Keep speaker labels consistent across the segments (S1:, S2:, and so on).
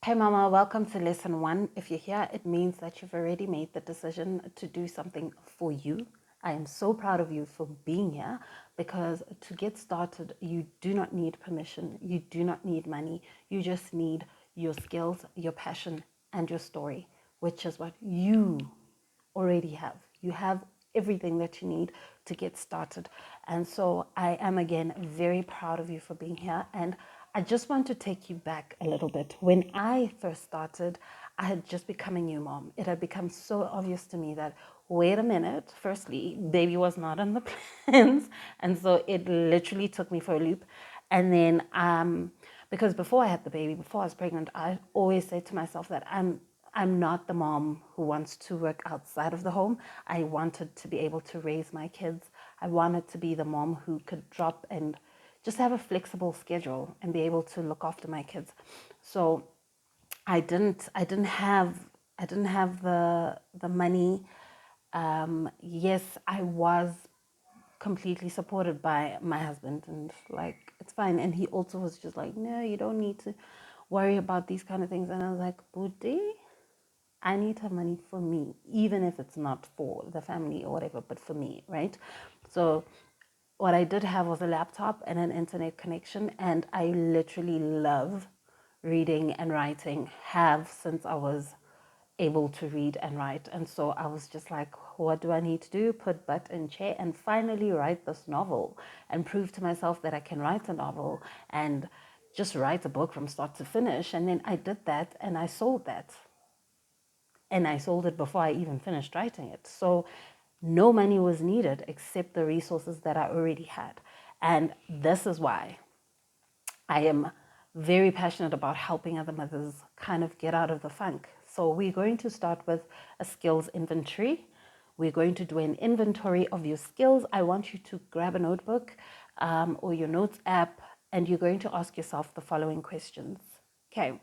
S1: Hey Mama, welcome to lesson 1. If you're here, it means that you've already made the decision to do something for you. I am so proud of you for being here because to get started, you do not need permission. You do not need money. You just need your skills, your passion, and your story, which is what you already have. You have everything that you need to get started. And so I am again very proud of you for being here. And I just want to take you back a little bit. When I first started, I had just become a new mom. It had become so obvious to me that, wait a minute, firstly, baby was not on the plans. And so it literally took me for a loop. And then, because before I had the baby, before I was pregnant, I always said to myself that I'm not the mom who wants to work outside of the home. I wanted to be able to raise my kids. I wanted to be the mom who could drop and just have a flexible schedule and be able to look after my kids. So I didn't have the money. Yes, I was completely supported by my husband, and like, it's fine. And he also was just like, no, you don't need to worry about these kind of things. And I was like, Budi, I need to have money for me, even if it's not for the family or whatever, but for me, right? So what I did have was a laptop and an internet connection, and I literally love reading and writing, have since I was able to read and write. And so I was just like, what do I need to do? Put butt in chair and finally write this novel and prove to myself that I can write a novel and just write a book from start to finish. And then I did that and I sold that. And I sold it before I even finished writing it. So no money was needed except the resources that I already had. And this is why I am very passionate about helping other mothers kind of get out of the funk. So we're going to start with a skills inventory. We're going to do an inventory of your skills. I want you to grab a notebook or your notes app, and you're going to ask yourself the following questions. Okay.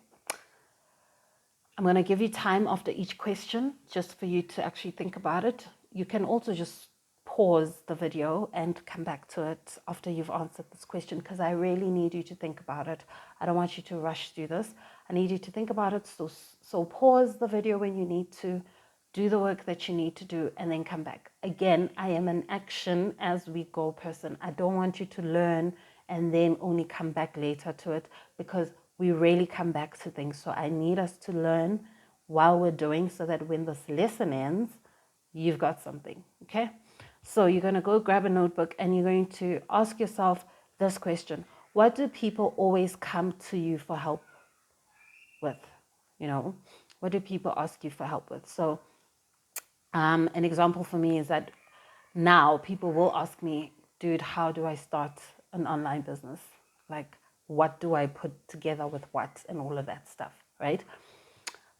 S1: I'm going to give you time after each question just for you to actually think about it. You can also just pause the video and come back to it after you've answered this question, because I really need you to think about it. I don't want you to rush through this. I need you to think about it. So pause the video when you need to, do the work that you need to do, and then come back. Again, I am an action as we go person. I don't want you to learn and then only come back later to it, because we really come back to things. So I need us to learn while we're doing, so that when this lesson ends, you've got something, okay? So you're going to go grab a notebook and you're going to ask yourself this question. What do people always come to you for help with? What do people ask you for help with? So an example for me is that now people will ask me, dude, how do I start an online business? Like, what do I put together with what and all of that stuff, right?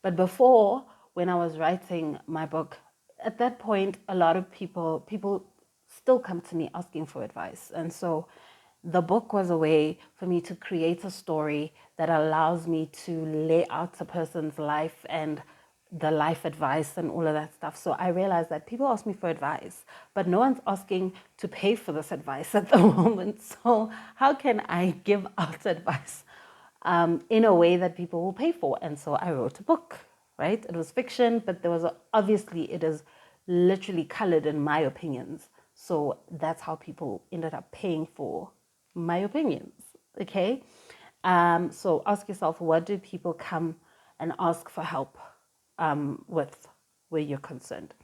S1: But before, when I was writing my book, at that point, a lot of people still come to me asking for advice. And so the book was a way for me to create a story that allows me to lay out a person's life and the life advice and all of that stuff. So I realized that people ask me for advice, but no one's asking to pay for this advice at the moment. So how can I give out advice in a way that people will pay for? And so I wrote a book, right? It was fiction, but obviously it is literally colored in my opinions. So that's how people ended up paying for my opinions, okay? So ask yourself, what do people come and ask for help with where you're concerned?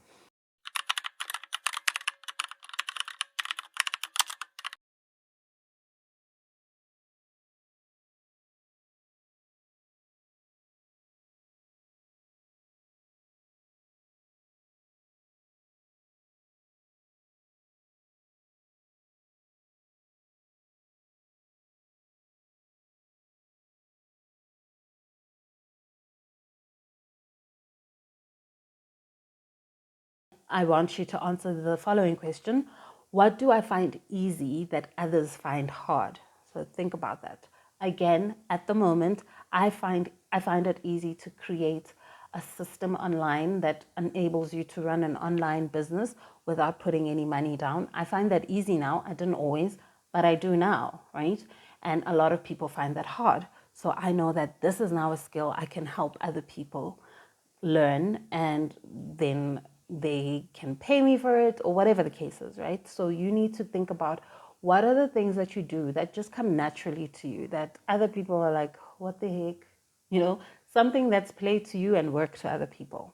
S1: I want you to answer the following question. What do I find easy that others find hard? So think about that. Again, at the moment, I find it easy to create a system online that enables you to run an online business without putting any money down. I find that easy now. I didn't always, but I do now, right? And a lot of people find that hard. So I know that this is now a skill I can help other people learn, and then they can pay me for it or whatever the case is, right? So you need to think about what are the things that you do that just come naturally to you that other people are like, what the heck? You know, something that's played to you and worked to other people.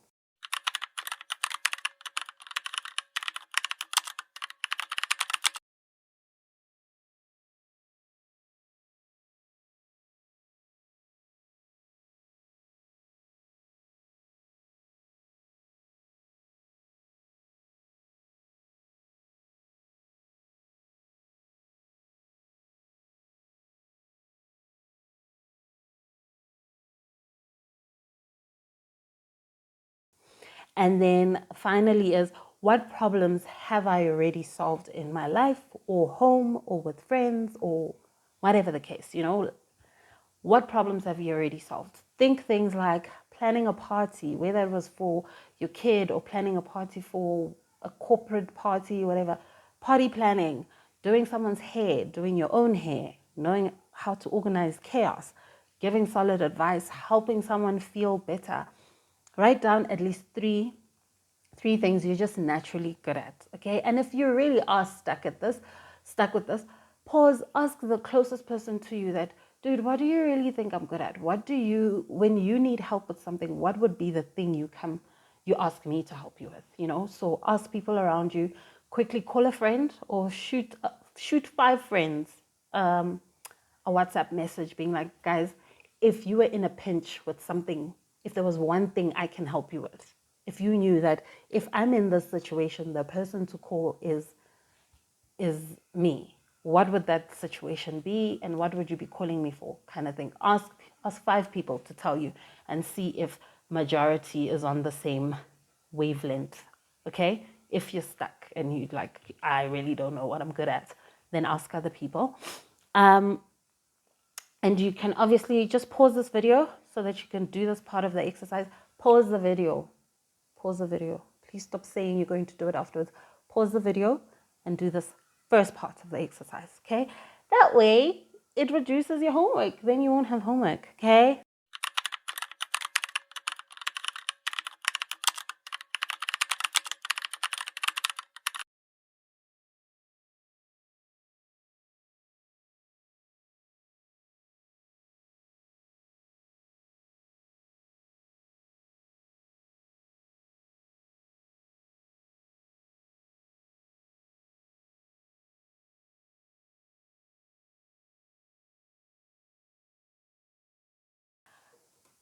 S1: And then finally is, what problems have I already solved in my life or home or with friends or whatever the case, you know? What problems have you already solved? Think things like planning a party, whether it was for your kid or planning a party for a corporate party, whatever. Party planning, doing someone's hair, doing your own hair, knowing how to organize chaos, giving solid advice, helping someone feel better. Write down at least three things you're just naturally good at, okay? And if you really are stuck with this, pause, ask the closest person to you that, dude, what do you really think I'm good at? What do you, when you need help with something, what would be the thing you ask me to help you with, you know? So ask people around you, quickly call a friend or shoot 5 friends, a WhatsApp message being like, guys, if you were in a pinch with something, if there was one thing I can help you with, if you knew that if I'm in this situation, the person to call is me, what would that situation be and what would you be calling me for, kind of thing. Ask 5 people to tell you and see if majority is on the same wavelength. Okay, if you're stuck and you like, I really don't know what I'm good at, then ask other people. And you can obviously just pause this video so that you can do this part of the exercise. Pause the video. Pause the video. Please stop saying you're going to do it afterwards. Pause the video and do this first part of the exercise, okay? That way, it reduces your homework. Then you won't have homework, okay?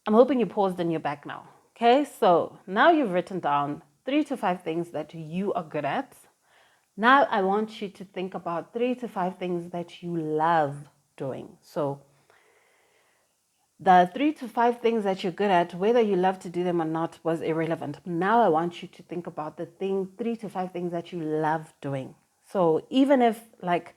S1: I'm hoping you paused and you're back now, okay? So now you've written down 3 to 5 things that you are good at. Now I want you to think about 3 to 5 things that you love doing. So the 3 to 5 things that you're good at, whether you love to do them or not, was irrelevant. Now I want you to think about the 3 to 5 things that you love doing. So even if like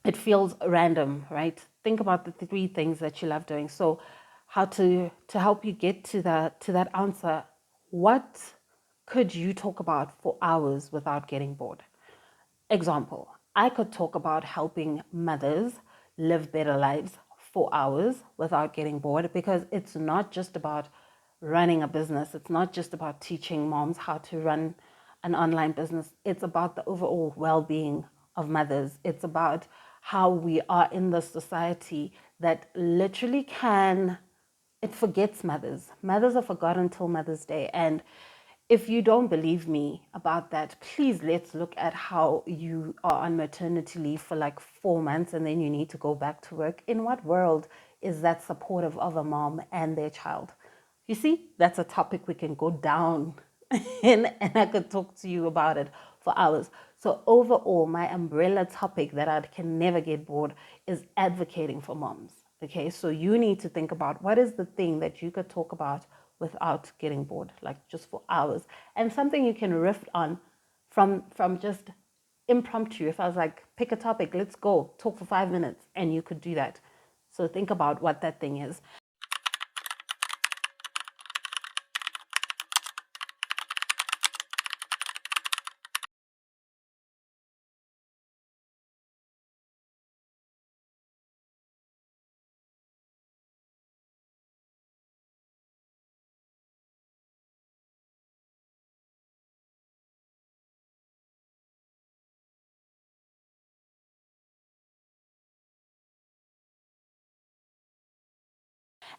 S1: it feels random, right? Think about the 3 things that you love doing. So how to help you get to that answer, what could you talk about for hours without getting bored? Example, I could talk about helping mothers live better lives for hours without getting bored, because it's not just about running a business. It's not just about teaching moms how to run an online business. It's about the overall well-being of mothers. It's about how we are in this society that literally it forgets mothers. Mothers are forgotten till Mother's Day. And if you don't believe me about that, please let's look at how you are on maternity leave for like 4 months and then you need to go back to work. In what world is that supportive of a mom and their child? You see, that's a topic we can go down and I could talk to you about it for hours. So overall, my umbrella topic that I can never get bored is advocating for moms. Okay, so you need to think about what is the thing that you could talk about without getting bored, like just for hours, and something you can riff on from just impromptu. If I was like, pick a topic, let's go talk for 5 minutes, and you could do that. So think about what that thing is.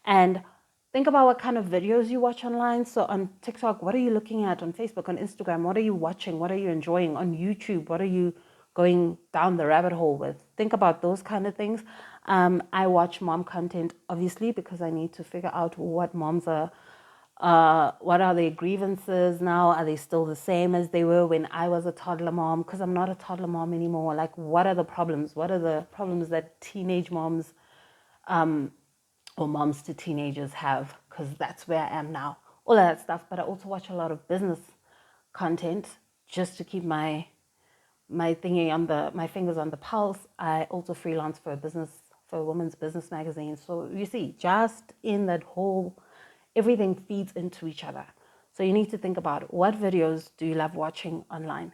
S1: And think about what kind of videos you watch online. So on TikTok, what are you looking at? On Facebook, on Instagram, what are you watching? What are you enjoying? On YouTube, what are you going down the rabbit hole with? Think about those kind of things. I watch mom content, obviously, because I need to figure out what moms are, what are their grievances now? Are they still the same as they were when I was a toddler mom? Because I'm not a toddler mom anymore. Like, what are the problems? What are the problems that teenage moms or moms to teenagers have? Because that's where I am now. All of that stuff. But I also watch a lot of business content just to keep my thingy on my fingers on the pulse. I also freelance for a women's business magazine. So you see, just in that whole, everything feeds into each other. So you need to think about, what videos do you love watching online?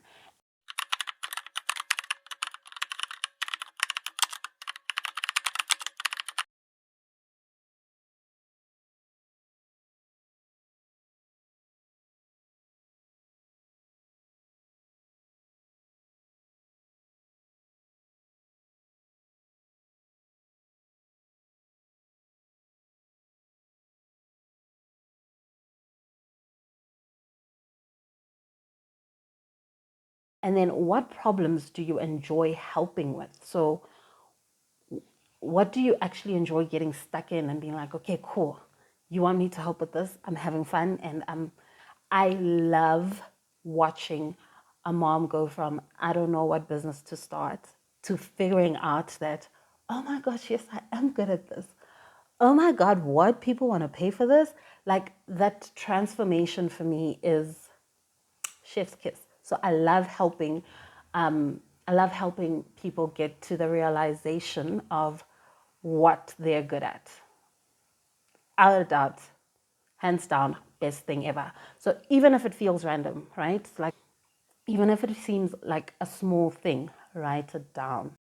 S1: And then what problems do you enjoy helping with? So what do you actually enjoy getting stuck in and being like, okay, cool. You want me to help with this? I'm having fun. And I love watching a mom go from, I don't know what business to start, to figuring out that, oh my gosh, yes, I am good at this. Oh my God, what? People want to pay for this? Like, that transformation for me is chef's kiss. So I love helping people get to the realization of what they're good at. Without a doubt, hands down, best thing ever. So even if it feels random, right? Like, even if it seems like a small thing, write it down.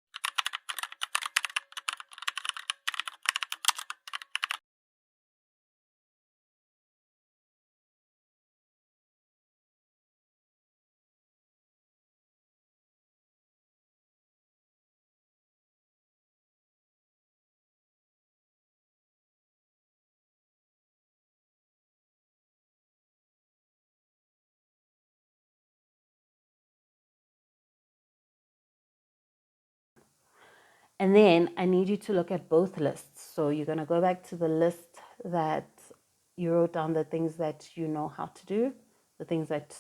S1: And then I need you to look at both lists. So you're going to go back to the list that you wrote down, the things that you know how to do, the things that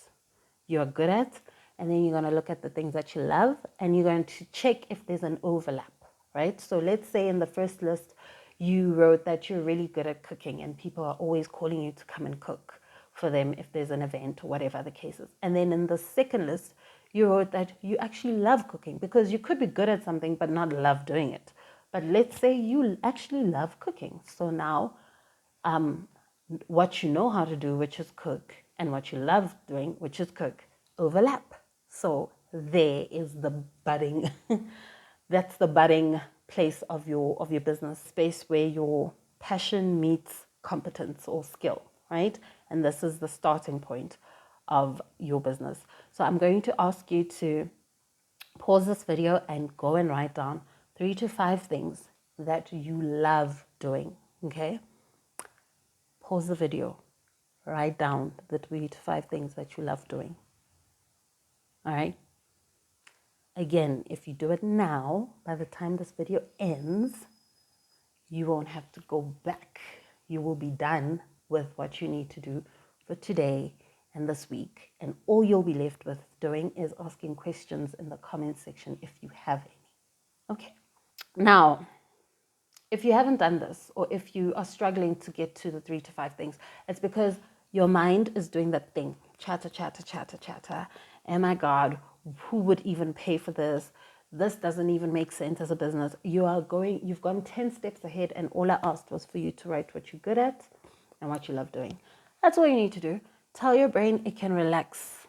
S1: you're good at. And then you're going to look at the things that you love, and you're going to check if there's an overlap, right? So let's say in the first list, you wrote that you're really good at cooking and people are always calling you to come and cook for them if there's an event or whatever the case is. And then in the second list, you wrote that you actually love cooking, because you could be good at something but not love doing it. But let's say you actually love cooking. So now what you know how to do, which is cook, and what you love doing, which is cook, overlap. So there is the budding, that's the budding place of your business, space where your passion meets competence or skill, right? And this is the starting point of your business. So I'm going to ask you to pause this video and go and write down 3 to 5 things that you love doing, okay? Pause the video, write down the 3 to 5 things that you love doing. All right. Again, if you do it now, by the time this video ends, you won't have to go back. You will be done with what you need to do for today and this week. And all you'll be left with doing is asking questions in the comment section if you have any. Okay. Now, if you haven't done this, or if you are struggling to get to the 3 to 5 things, it's because your mind is doing that thing. Chatter, chatter, chatter, chatter. Oh my God, who would even pay for this? This doesn't even make sense as a business. You've gone 10 steps ahead, and all I asked was for you to write what you're good at and what you love doing. That's all you need to do. Tell your brain it can relax.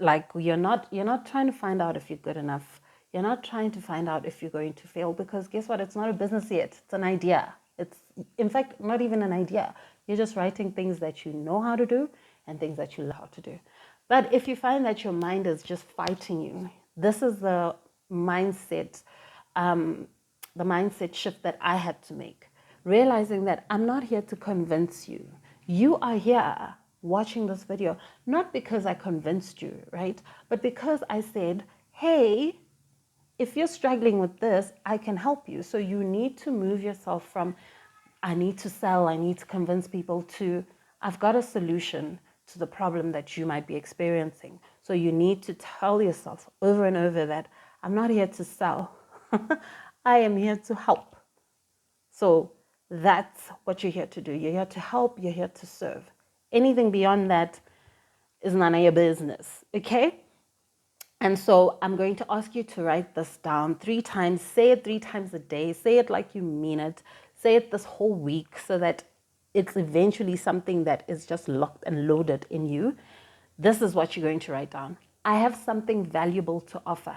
S1: Like, you're not trying to find out if you're good enough. You're not trying to find out if you're going to fail, because guess what? It's not a business yet. It's an idea. It's, in fact, not even an idea. You're just writing things that you know how to do and things that you love how to do. But if you find that your mind is just fighting you, this is mindset the mindset shift that I had to make. realizing that I'm not here to convince you. You are here watching this video, not because I convinced you, right? But because I said, hey, if you're struggling with this, I can help you. So you need to move yourself from, I need to sell, I need to convince people, to, I've got a solution to the problem that you might be experiencing. So you need to tell yourself over and over that I'm not here to sell. I am here to help. So that's what you're here to do. You're here to help, you're here to serve. Anything beyond that is none of your business, okay? And so I'm going to ask you to write this down 3 times. Say it 3 times a day. Say it like you mean it. Say it this whole week so that it's eventually something that is just locked and loaded in you. This is what you're going to write down. I have something valuable to offer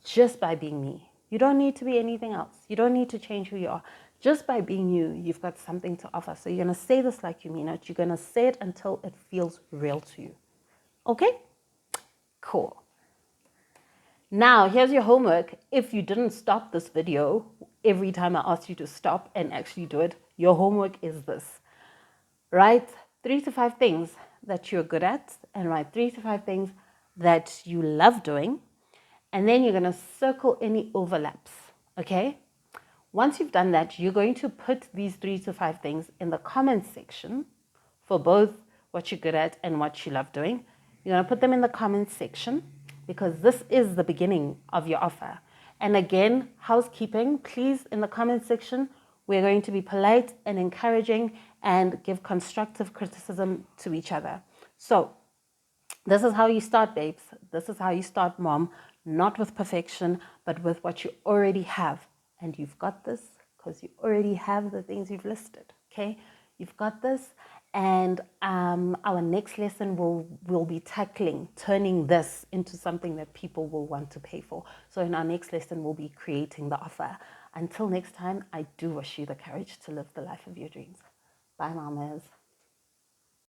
S1: just by being me. You don't need to be anything else. You don't need to change who you are. Just by being you, you've got something to offer. So you're going to say this like you mean it. You're going to say it until it feels real to you. Okay? Cool. Now, here's your homework. If you didn't stop this video every time I asked you to stop and actually do it, your homework is this. Write 3 to 5 things that you're good at, and write 3 to 5 things that you love doing. And then you're going to circle any overlaps, okay? Once you've done that, you're going to put these 3 to 5 things in the comment section for both what you're good at and what you love doing. You're going to put them in the comment section because this is the beginning of your offer. And again, housekeeping, please, in the comment section, we're going to be polite and encouraging and give constructive criticism to each other. So this is how you start, babes. This is how you start, mom. Not with perfection, but with what you already have. And you've got this because you already have the things you've listed, okay? You've got this. And our next lesson will be tackling, turning this into something that people will want to pay for. So in our next lesson, we'll be creating the offer. Until next time, I do wish you the courage to live the life of your dreams. Bye, mamas.